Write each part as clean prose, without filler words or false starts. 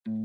Dunia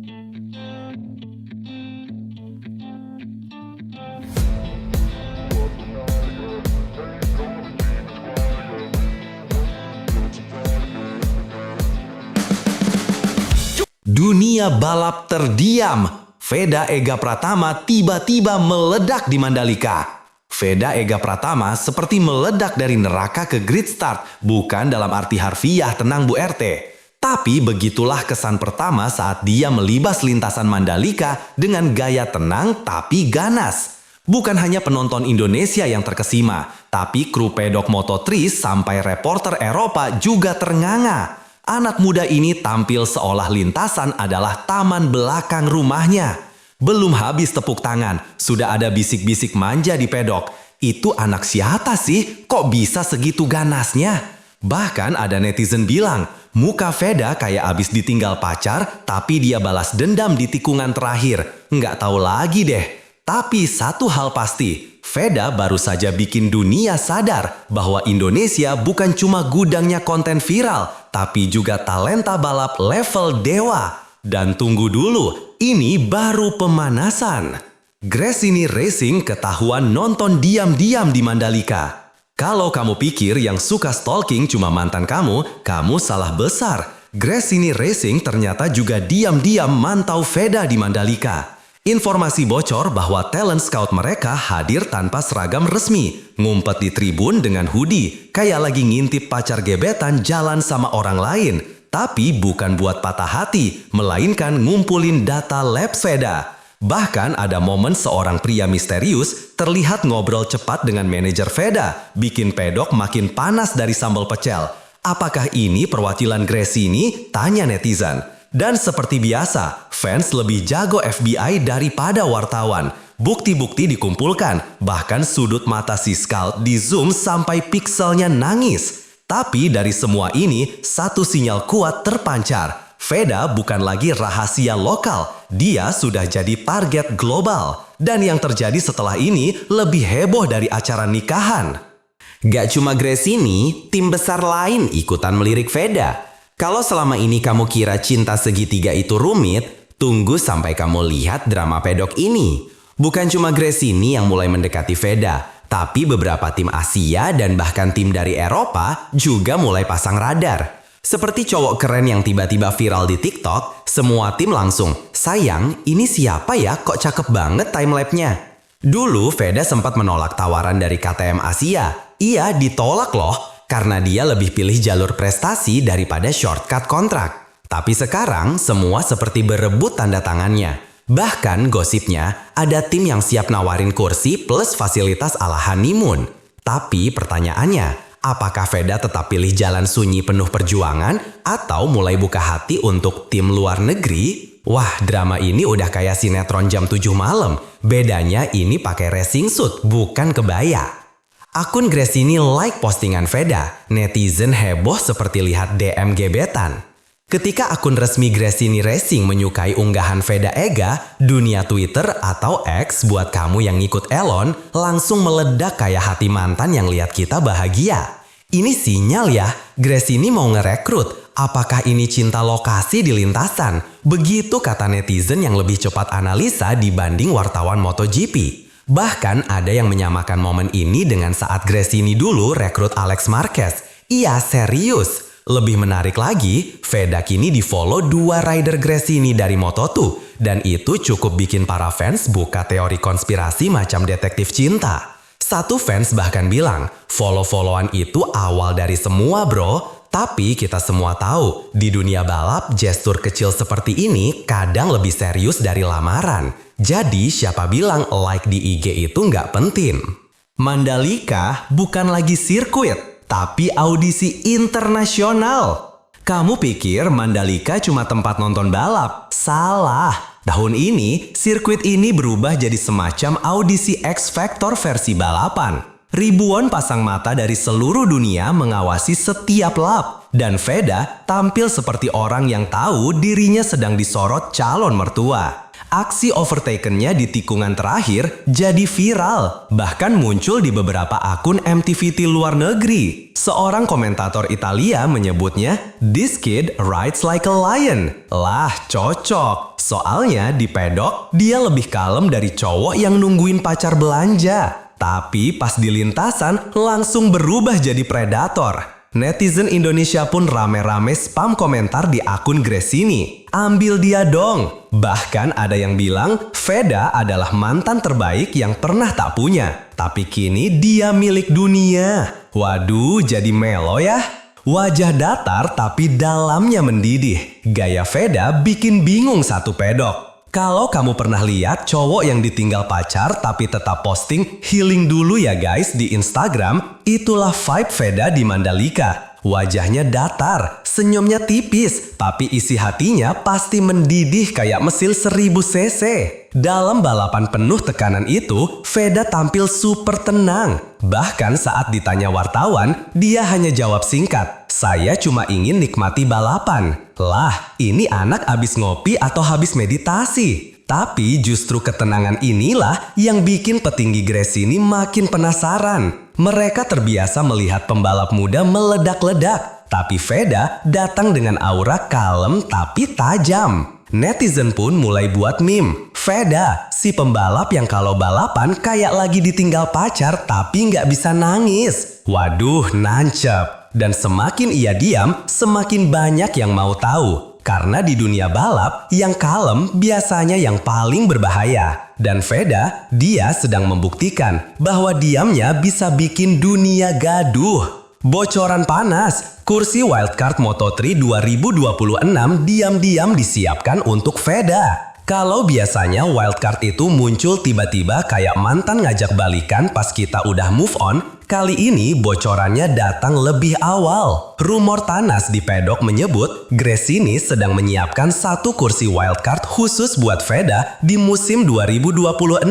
balap terdiam. Veda Ega Pratama tiba-tiba meledak di Mandalika. Veda Ega Pratama seperti meledak dari neraka ke grid start, bukan dalam arti harfiah tenang Bu RT. Tapi begitulah kesan pertama saat dia melibas lintasan Mandalika dengan gaya tenang tapi ganas. Bukan hanya penonton Indonesia yang terkesima, tapi kru pedok Moto3 sampai reporter Eropa juga ternganga. Anak muda ini tampil seolah lintasan adalah taman belakang rumahnya. Belum habis tepuk tangan, sudah ada bisik-bisik manja di pedok. Itu anak siapa sih? Kok bisa segitu ganasnya? Bahkan ada netizen bilang, muka Veda kayak abis ditinggal pacar, tapi dia balas dendam di tikungan terakhir. Nggak tahu lagi deh. Tapi satu hal pasti, Veda baru saja bikin dunia sadar bahwa Indonesia bukan cuma gudangnya konten viral, tapi juga talenta balap level dewa. Dan tunggu dulu, ini baru pemanasan. Gresini Racing ketahuan nonton diam-diam di Mandalika. Kalau kamu pikir yang suka stalking cuma mantan kamu salah besar. Gresini Racing ternyata juga diam-diam mantau Veda di Mandalika. Informasi bocor bahwa talent scout mereka hadir tanpa seragam resmi, ngumpet di tribun dengan hoodie, kayak lagi ngintip pacar gebetan jalan sama orang lain. Tapi bukan buat patah hati, melainkan ngumpulin data lab Veda. Bahkan ada momen seorang pria misterius terlihat ngobrol cepat dengan manajer Veda, bikin pedok makin panas dari sambal pecel. Apakah ini perwakilan Gresini? Tanya netizen. Dan seperti biasa, fans lebih jago FBI daripada wartawan. Bukti-bukti dikumpulkan, bahkan sudut mata si scout di zoom sampai pikselnya nangis. Tapi dari semua ini, satu sinyal kuat terpancar. Veda bukan lagi rahasia lokal, dia sudah jadi target global. Dan yang terjadi setelah ini lebih heboh dari acara nikahan. Gak cuma Gresini, tim besar lain ikutan melirik Veda. Kalau selama ini kamu kira cinta segitiga itu rumit, tunggu sampai kamu lihat drama pedok ini. Bukan cuma Gresini yang mulai mendekati Veda, tapi beberapa tim Asia dan bahkan tim dari Eropa juga mulai pasang radar. Seperti cowok keren yang tiba-tiba viral di TikTok, semua tim langsung, sayang, ini siapa ya kok cakep banget timelapse-nya? Dulu Veda sempat menolak tawaran dari KTM Asia. Iya, ditolak loh. Karena dia lebih pilih jalur prestasi daripada shortcut kontrak. Tapi sekarang semua seperti berebut tanda tangannya. Bahkan gosipnya ada tim yang siap nawarin kursi plus fasilitas ala honeymoon. Tapi pertanyaannya, apakah Veda tetap pilih jalan sunyi penuh perjuangan atau mulai buka hati untuk tim luar negeri? Wah, drama ini udah kayak sinetron jam 7 malam. Bedanya ini pakai racing suit, bukan kebaya. Akun Gresini like postingan Veda, netizen heboh seperti lihat DM gebetan. Ketika akun resmi Gresini Racing menyukai unggahan Veda Ega, dunia Twitter atau X buat kamu yang ngikut Elon langsung meledak kayak hati mantan yang lihat kita bahagia. Ini sinyal ya, Gresini mau ngerekrut. Apakah ini cinta lokasi di lintasan? Begitu kata netizen yang lebih cepat analisa dibanding wartawan MotoGP. Bahkan ada yang menyamakan momen ini dengan saat Gresini dulu rekrut Alex Marquez. Iya, serius. Lebih menarik lagi, Veda kini di-follow 2 rider Gresini dari Moto2. Dan itu cukup bikin para fans buka teori konspirasi macam detektif cinta. Satu fans bahkan bilang, follow-followan itu awal dari semua bro. Tapi kita semua tahu, di dunia balap, gestur kecil seperti ini kadang lebih serius dari lamaran. Jadi siapa bilang like di IG itu nggak penting? Mandalika bukan lagi sirkuit, tapi audisi internasional. Kamu pikir Mandalika cuma tempat nonton balap? Salah. Tahun ini, sirkuit ini berubah jadi semacam audisi X Factor versi balapan. Ribuan pasang mata dari seluruh dunia mengawasi setiap lap. Dan Veda tampil seperti orang yang tahu dirinya sedang disorot calon mertua. Aksi overtaken-nya di tikungan terakhir jadi viral, bahkan muncul di beberapa akun MTV luar negeri. Seorang komentator Italia menyebutnya, "This kid rides like a lion." Lah, cocok. Soalnya di pedok, dia lebih kalem dari cowok yang nungguin pacar belanja. Tapi pas di lintasan, langsung berubah jadi predator. Netizen Indonesia pun rame-rame spam komentar di akun Grace ini. Ambil dia dong. Bahkan ada yang bilang Veda adalah mantan terbaik yang pernah tak punya. Tapi kini dia milik dunia. Waduh, jadi melo ya. Wajah datar tapi dalamnya mendidih. Gaya Veda bikin bingung satu pedok. Kalau kamu pernah lihat cowok yang ditinggal pacar tapi tetap posting healing dulu ya guys di Instagram, itulah vibe Veda di Mandalika. Wajahnya datar, senyumnya tipis, tapi isi hatinya pasti mendidih kayak mesin 1000 cc. Dalam balapan penuh tekanan itu, Veda tampil super tenang. Bahkan saat ditanya wartawan, dia hanya jawab singkat, "Saya cuma ingin nikmati balapan." Lah, ini anak abis ngopi atau habis meditasi. Tapi justru ketenangan inilah yang bikin petinggi Grace ini makin penasaran. Mereka terbiasa melihat pembalap muda meledak-ledak. Tapi Veda datang dengan aura kalem tapi tajam. Netizen pun mulai buat meme. Veda, si pembalap yang kalau balapan kayak lagi ditinggal pacar tapi nggak bisa nangis. Waduh, nancep. Dan semakin ia diam, semakin banyak yang mau tahu. Karena di dunia balap, yang kalem biasanya yang paling berbahaya. Dan Veda, dia sedang membuktikan bahwa diamnya bisa bikin dunia gaduh. Bocoran panas, kursi wildcard Moto3 2026 diam-diam disiapkan untuk Veda. Kalau biasanya wildcard itu muncul tiba-tiba kayak mantan ngajak balikan pas kita udah move on, kali ini bocorannya datang lebih awal. Rumor panas di pedok menyebut Grace ini sedang menyiapkan satu kursi wildcard khusus buat Veda di musim 2026.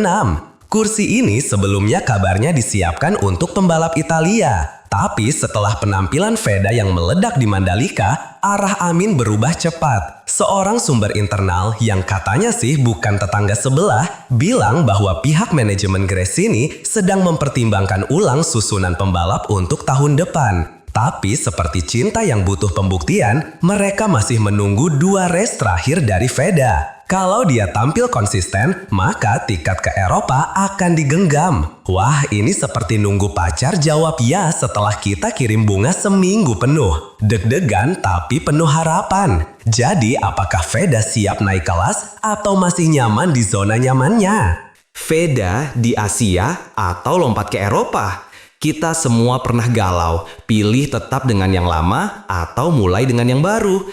Kursi ini sebelumnya kabarnya disiapkan untuk pembalap Italia. Tapi setelah penampilan Veda yang meledak di Mandalika, arah angin berubah cepat. Seorang sumber internal yang katanya sih bukan tetangga sebelah, bilang bahwa pihak manajemen Grace ini sedang mempertimbangkan ulang susunan pembalap untuk tahun depan. Tapi seperti cinta yang butuh pembuktian, mereka masih menunggu 2 race terakhir dari Veda. Kalau dia tampil konsisten, maka tiket ke Eropa akan digenggam. Wah, ini seperti nunggu pacar jawab ya setelah kita kirim bunga seminggu penuh. Deg-degan tapi penuh harapan. Jadi, apakah Veda siap naik kelas atau masih nyaman di zona nyamannya? Veda di Asia atau lompat ke Eropa? Kita semua pernah galau, pilih tetap dengan yang lama atau mulai dengan yang baru.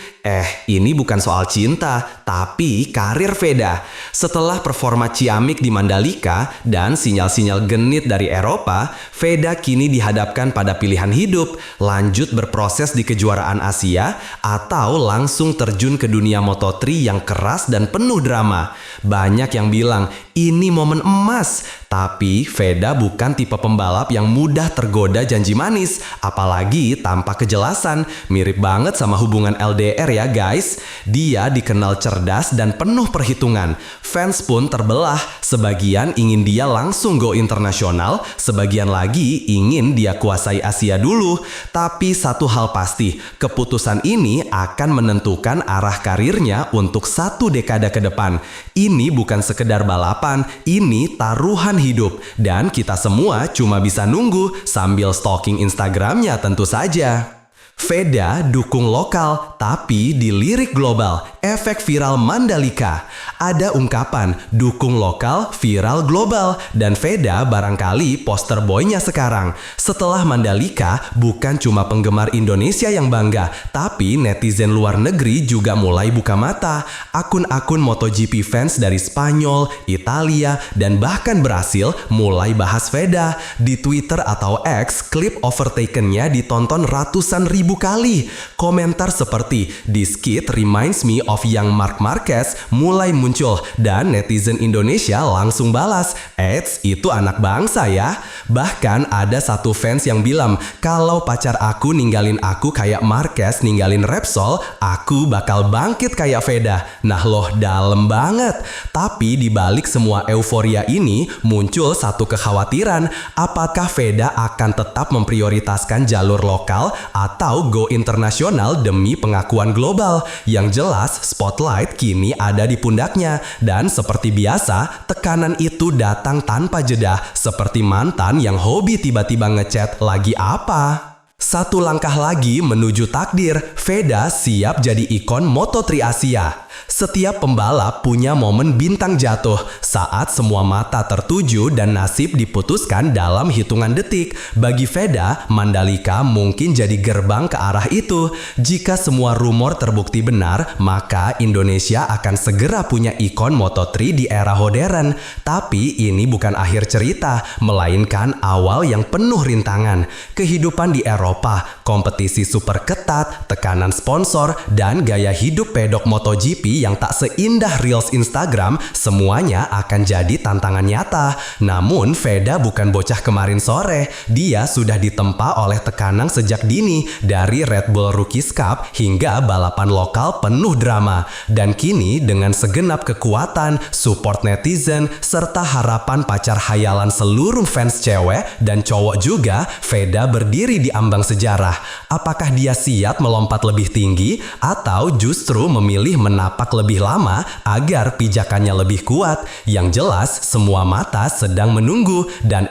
Ini bukan soal cinta, tapi karir Veda. Setelah performa ciamik di Mandalika dan sinyal-sinyal genit dari Eropa, Veda kini dihadapkan pada pilihan hidup, lanjut berproses di kejuaraan Asia atau langsung terjun ke dunia Moto3 yang keras dan penuh drama. Banyak yang bilang, ini momen emas. Tapi Veda bukan tipe pembalap yang mudah tergoda janji manis, apalagi tanpa kejelasan. Mirip banget sama hubungan LDR ya guys. Dia dikenal cerdas dan penuh perhitungan. Fans pun terbelah, sebagian ingin dia langsung go internasional, sebagian lagi ingin dia kuasai Asia dulu. Tapi satu hal pasti, keputusan ini akan menentukan arah karirnya untuk 1 dekade ke depan. Ini bukan sekedar balapan, ini taruhan hidup. Dan kita semua cuma bisa nunggu sambil stalking Instagramnya tentu saja. Veda dukung lokal, tapi dilirik global. Efek viral Mandalika. Ada ungkapan, dukung lokal, viral global. Dan Veda barangkali poster boy-nya sekarang. Setelah Mandalika, bukan cuma penggemar Indonesia yang bangga, tapi netizen luar negeri juga mulai buka mata. Akun-akun MotoGP fans dari Spanyol, Italia, dan bahkan Brasil mulai bahas Veda. Di Twitter atau X, klip overtaken-nya ditonton ratusan ribu 1000 kali. Komentar seperti "This kid reminds me of young Marc Marquez" mulai muncul dan netizen Indonesia langsung balas, "Eits, itu anak bangsa ya." Bahkan ada satu fans yang bilang, "Kalau pacar aku ninggalin aku kayak Marquez ninggalin Repsol, aku bakal bangkit kayak Veda." Nah loh, dalam banget. Tapi di balik semua euforia ini muncul satu kekhawatiran, apakah Veda akan tetap memprioritaskan jalur lokal atau go internasional demi pengakuan global? Yang jelas, spotlight kini ada di pundaknya. Dan seperti biasa, tekanan itu datang tanpa jeda, seperti mantan yang hobi tiba-tiba ngechat, "Lagi apa?" Satu langkah lagi menuju takdir, Veda siap jadi ikon Moto3 Asia. Setiap pembalap punya momen bintang jatuh saat semua mata tertuju dan nasib diputuskan dalam hitungan detik. Bagi Veda, Mandalika mungkin jadi gerbang ke arah itu. Jika semua rumor terbukti benar, maka Indonesia akan segera punya ikon Moto3 di era modern. Tapi ini bukan akhir cerita, melainkan awal yang penuh rintangan. Kehidupan di Eropa, kompetisi super ketat, tekanan sponsor, dan gaya hidup pedok MotoGP yang tak seindah Reels Instagram, semuanya akan jadi tantangan nyata. Namun, Veda bukan bocah kemarin sore. Dia sudah ditempa oleh tekanan sejak dini, dari Red Bull Rookies Cup hingga balapan lokal penuh drama. Dan kini, dengan segenap kekuatan, support netizen, serta harapan pacar hayalan seluruh fans cewek dan cowok juga, Veda berdiri di ambang sejarah. Apakah dia siap melompat lebih tinggi atau justru memilih menapak lebih lama agar pijakannya lebih kuat? Yang jelas, semua mata sedang menunggu dan